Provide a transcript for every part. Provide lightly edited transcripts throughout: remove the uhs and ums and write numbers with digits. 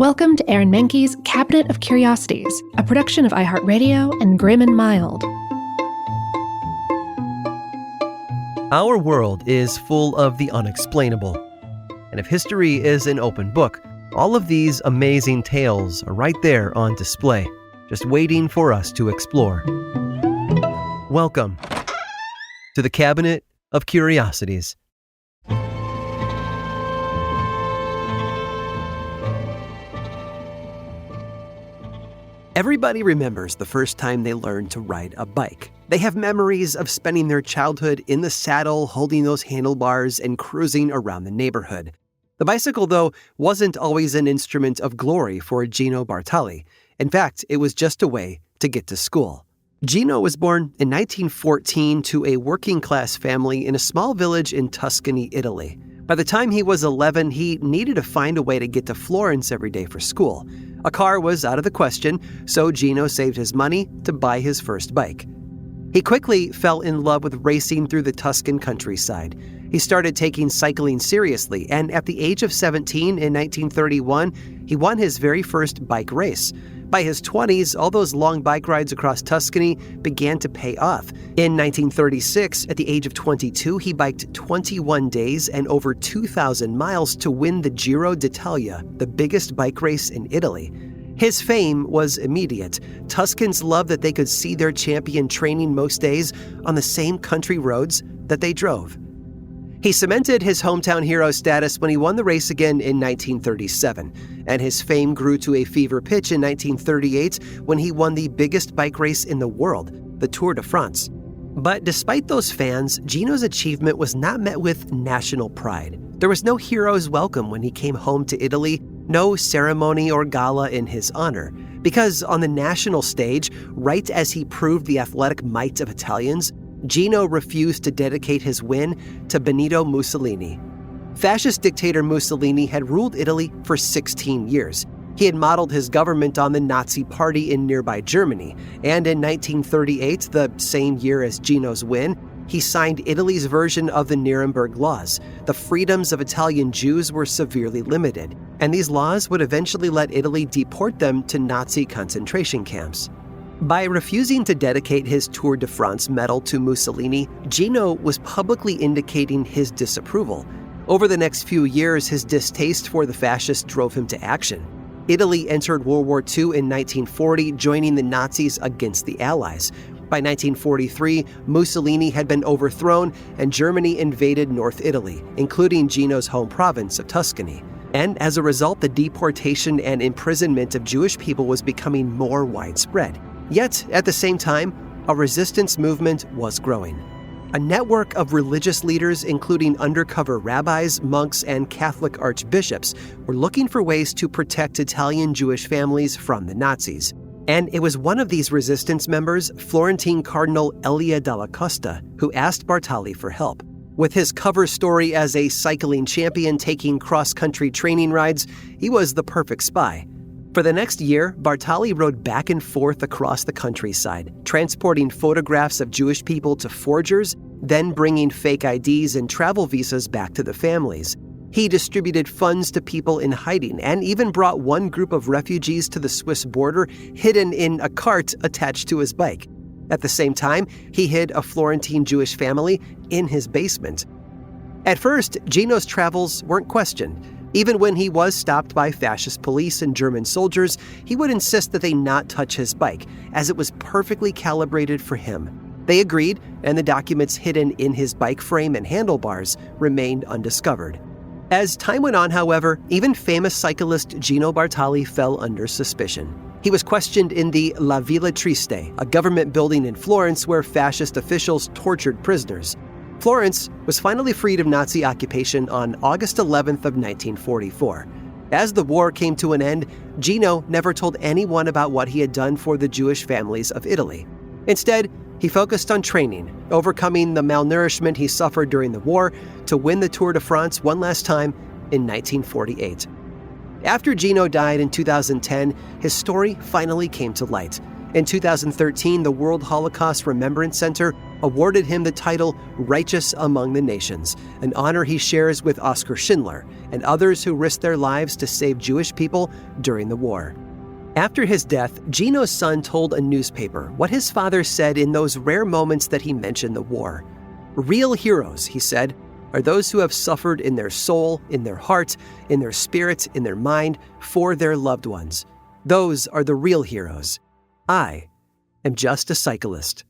Welcome to Aaron Mahnke's Cabinet of Curiosities, a production of iHeartRadio and Grim and Mild. Our world is full of the unexplainable. And if history is an open book, all of these amazing tales are right there on display, just waiting for us to explore. Welcome to the Cabinet of Curiosities. Everybody remembers the first time they learned to ride a bike. They have memories of spending their childhood in the saddle, holding those handlebars, and cruising around the neighborhood. The bicycle, though, wasn't always an instrument of glory for Gino Bartali. In fact, it was just a way to get to school. Gino was born in 1914 to a working-class family in a small village in Tuscany, Italy. By the time he was 11, he needed to find a way to get to Florence every day for school. A car was out of the question, so Gino saved his money to buy his first bike. He quickly fell in love with racing through the Tuscan countryside. He started taking cycling seriously, and at the age of 17 in 1931, he won his very first bike race. By his 20s, all those long bike rides across Tuscany began to pay off. In 1936, at the age of 22, he biked 21 days and over 2,000 miles to win the Giro d'Italia, the biggest bike race in Italy. His fame was immediate. Tuscans loved that they could see their champion training most days on the same country roads that they drove. He cemented his hometown hero status when he won the race again in 1937, and his fame grew to a fever pitch in 1938 when he won the biggest bike race in the world, the Tour de France. But despite those fans, Gino's achievement was not met with national pride. There was no hero's welcome when he came home to Italy, no ceremony or gala in his honor, because on the national stage, right as he proved the athletic might of Italians, Gino refused to dedicate his win to Benito Mussolini. Fascist dictator Mussolini had ruled Italy for 16 years. He had modeled his government on the Nazi Party in nearby Germany, and in 1938, the same year as Gino's win, he signed Italy's version of the Nuremberg Laws. The freedoms of Italian Jews were severely limited, and these laws would eventually let Italy deport them to Nazi concentration camps. By refusing to dedicate his Tour de France medal to Mussolini, Gino was publicly indicating his disapproval. Over the next few years, his distaste for the fascists drove him to action. Italy entered World War II in 1940, joining the Nazis against the Allies. By 1943, Mussolini had been overthrown and Germany invaded North Italy, including Gino's home province of Tuscany. And as a result, the deportation and imprisonment of Jewish people was becoming more widespread. Yet, at the same time, a resistance movement was growing. A network of religious leaders, including undercover rabbis, monks, and Catholic archbishops, were looking for ways to protect Italian Jewish families from the Nazis. And it was one of these resistance members, Florentine Cardinal Elia dalla Costa, who asked Bartali for help. With his cover story as a cycling champion taking cross-country training rides, he was the perfect spy. For the next year, Bartali rode back and forth across the countryside, transporting photographs of Jewish people to forgers, then bringing fake IDs and travel visas back to the families. He distributed funds to people in hiding and even brought one group of refugees to the Swiss border hidden in a cart attached to his bike. At the same time, he hid a Florentine Jewish family in his basement. At first, Gino's travels weren't questioned. Even when he was stopped by fascist police and German soldiers, he would insist that they not touch his bike, as it was perfectly calibrated for him. They agreed, and the documents hidden in his bike frame and handlebars remained undiscovered. As time went on, however, even famous cyclist Gino Bartali fell under suspicion. He was questioned in the La Villa Triste, a government building in Florence where fascist officials tortured prisoners. Florence was finally freed of Nazi occupation on August 11th of 1944. As the war came to an end, Gino never told anyone about what he had done for the Jewish families of Italy. Instead, he focused on training, overcoming the malnourishment he suffered during the war to win the Tour de France one last time in 1948. After Gino died in 2010, his story finally came to light. In 2013, the World Holocaust Remembrance Center awarded him the title Righteous Among the Nations, an honor he shares with Oskar Schindler and others who risked their lives to save Jewish people during the war. After his death, Gino's son told a newspaper what his father said in those rare moments that he mentioned the war. "Real heroes," he said, "are those who have suffered in their soul, in their heart, in their spirit, in their mind, for their loved ones. Those are the real heroes. I am just a cyclist."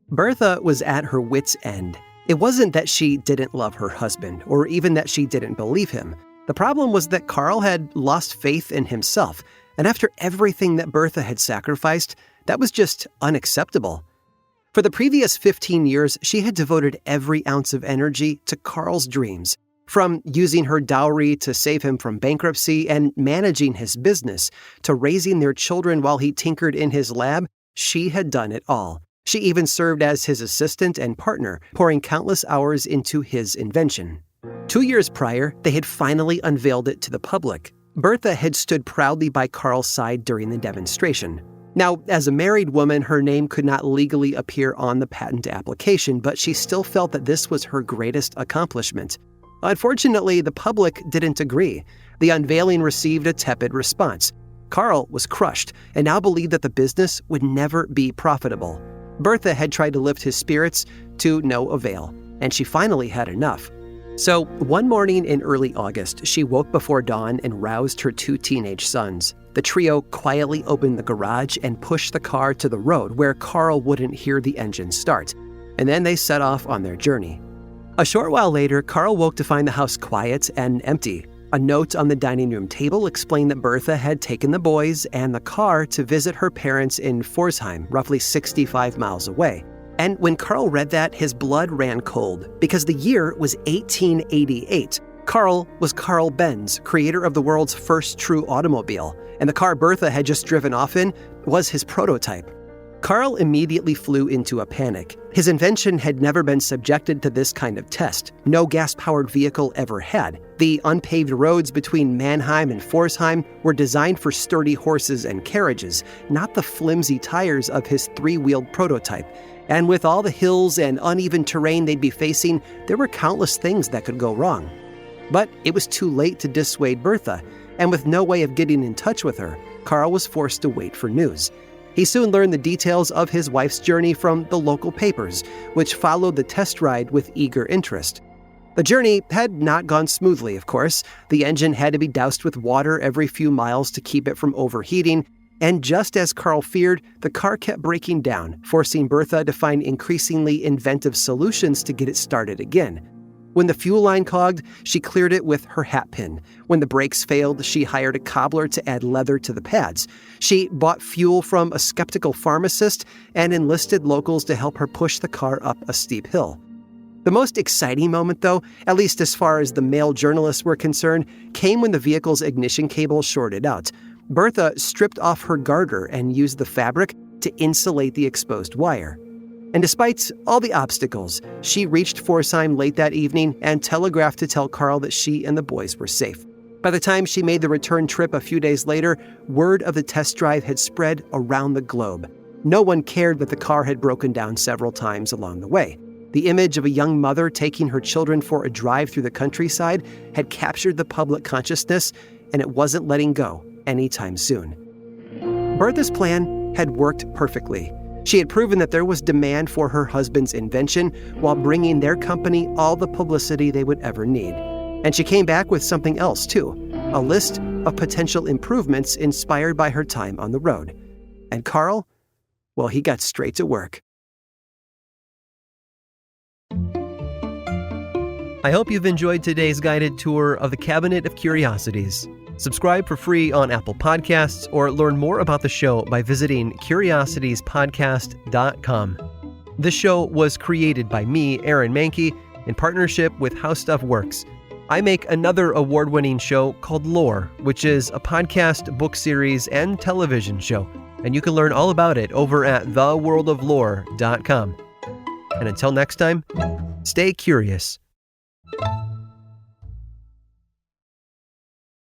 Bertha was at her wit's end. It wasn't that she didn't love her husband, or even that she didn't believe him. The problem was that Carl had lost faith in himself, and after everything that Bertha had sacrificed, that was just unacceptable. For the previous 15 years, she had devoted every ounce of energy to Carl's dreams, from using her dowry to save him from bankruptcy and managing his business, to raising their children while he tinkered in his lab. She had done it all. She even served as his assistant and partner, pouring countless hours into his invention. 2 years prior, they had finally unveiled it to the public. Bertha had stood proudly by Carl's side during the demonstration. Now, as a married woman, her name could not legally appear on the patent application, but she still felt that this was her greatest accomplishment. Unfortunately, the public didn't agree. The unveiling received a tepid response. Carl was crushed and now believed that the business would never be profitable. Bertha had tried to lift his spirits to no avail, and she finally had enough. So, one morning in early August, she woke before dawn and roused her 2 teenage sons. The trio quietly opened the garage and pushed the car to the road where Carl wouldn't hear the engine start, and then they set off on their journey. A short while later, Carl woke to find the house quiet and empty. A note on the dining room table explained that Bertha had taken the boys and the car to visit her parents in Pforzheim, roughly 65 miles away. And when Carl read that, his blood ran cold, because the year was 1888. Carl was Carl Benz, creator of the world's first true automobile, and the car Bertha had just driven off in was his prototype. Carl immediately flew into a panic. His invention had never been subjected to this kind of test. No gas-powered vehicle ever had. The unpaved roads between Mannheim and Pforzheim were designed for sturdy horses and carriages, not the flimsy tires of his 3-wheeled prototype. And with all the hills and uneven terrain they'd be facing, there were countless things that could go wrong. But it was too late to dissuade Bertha, and with no way of getting in touch with her, Carl was forced to wait for news. He soon learned the details of his wife's journey from the local papers, which followed the test ride with eager interest. The journey had not gone smoothly, of course. The engine had to be doused with water every few miles to keep it from overheating, and just as Carl feared, the car kept breaking down, forcing Bertha to find increasingly inventive solutions to get it started again. When the fuel line clogged, she cleared it with her hat pin. When the brakes failed, she hired a cobbler to add leather to the pads. She bought fuel from a skeptical pharmacist and enlisted locals to help her push the car up a steep hill. The most exciting moment, though, at least as far as the male journalists were concerned, came when the vehicle's ignition cable shorted out. Bertha stripped off her garter and used the fabric to insulate the exposed wire. And despite all the obstacles, she reached Pforzheim late that evening and telegraphed to tell Carl that she and the boys were safe. By the time she made the return trip a few days later, word of the test drive had spread around the globe. No one cared that the car had broken down several times along the way. The image of a young mother taking her children for a drive through the countryside had captured the public consciousness, and it wasn't letting go anytime soon. Bertha's plan had worked perfectly. She had proven that there was demand for her husband's invention while bringing their company all the publicity they would ever need. And she came back with something else, too, a list of potential improvements inspired by her time on the road. And Carl, well, he got straight to work. I hope you've enjoyed today's guided tour of the Cabinet of Curiosities. Subscribe for free on Apple Podcasts or learn more about the show by visiting curiositiespodcast.com. This show was created by me, Aaron Mahnke, in partnership with How Stuff Works. I make another award-winning show called Lore, which is a podcast, book series, and television show. And you can learn all about it over at theworldoflore.com. And until next time, stay curious.